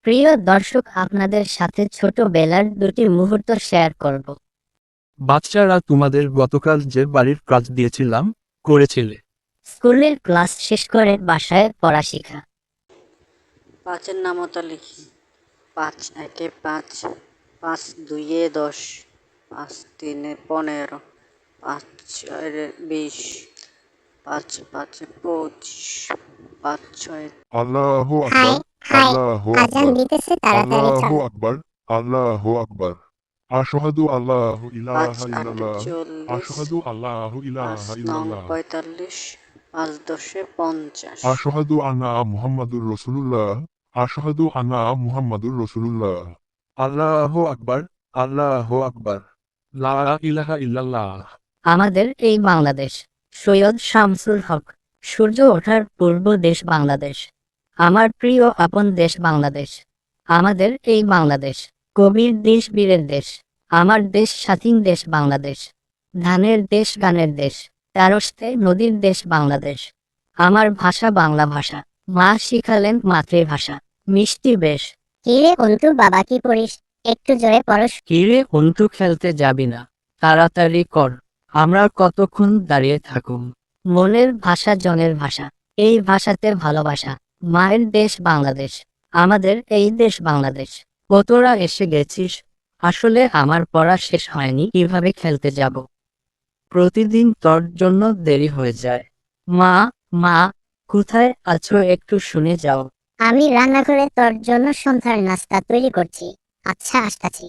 প্রিয় দর্শক, আপনাদের সাথে ছোটবেলার দুটি মুহূর্ত শেয়ার করব। বাচ্চারা, তোমাদের গতকাল যে বাড়ির কাজ দিয়েছিলাম করেছিলে? স্কুলের ক্লাস শেষ করে বাসায় পড়া শেখা। পাঁচের নামতা লিখি। ৫ একে ৫, ৫ দুইয়ে ১০, ৫ তিনে ১৫, ৫ চারে ২০, ৫ পাঁচে ২৫, ৫ ছয়ে। আল্লাহু হাই আকবার, হাই আল্লাহু আজান আকবার, দিতেছে, তাড়াতাড়ি আল্লাহু চল। আকবার, আল্লাহু আকবার। আশহাদু আল্লাহু ৫ ইলাহা আটে ইল্লাল্লাহ, ৪০, আশহাদু আল্লাহু ৫ ইলাহা নং ইল্লাল্লাহ, ৪৫, ৫ দশে ৫০। আশহাদু আন্না মুহাম্মাদুর রাসূলুল্লাহ, আশহাদু আন্না মুহাম্মাদুর রাসূলুল্লাহ। আল্লাহু আকবার, আল্লাহু আকবার, লা ইলাহা ইল্লাল্লাহ। আমাদের এই বাংলাদেশ। সৈয়দ শামসুল হক। সূর্য ওঠার পূর্ব দেশ বাংলাদেশ। আমার প্রিয় আপন দেশ বাংলাদেশ। আমাদের এই বাংলাদেশ কবির দেশ, বীরের দেশ। আমার দেশ স্বাধীন দেশ বাংলাদেশ। ধানের দেশ, গানের দেশ। তেরস্তে নদীর দেশ বাংলাদেশ। আমার ভাষা বাংলা ভাষা। মা শিখালেন মাতৃভাষা। মিষ্টি বেশ। কিরে অন্তু, বাবা কি পড়িস? একটু জোরে পড়স। কিরে অন্তু, খেলতে যাবি না? তাড়াতাড়ি কর, আমরা কতক্ষণ দাঁড়িয়ে থাকুম। মনের ভাষা জনের ভাষা, এই ভাষাতে ভালোবাসা। মায়ের দেশ বাংলাদেশ, আমাদের এই দেশ বাংলাদেশ। কতরা এসে গেছিস? আসলে আমার পড়া শেষ হয়নি, কিভাবে খেলতে যাব? প্রতিদিন তোর জন্য দেরি হয়ে যায়। মা, মা, কোথায় আছো একটু শুনে যাও। আমি রান্নাঘরে তোর জন্য সন্ধ্যার নাস্তা তৈরি করছি। আচ্ছা, আসতাছি।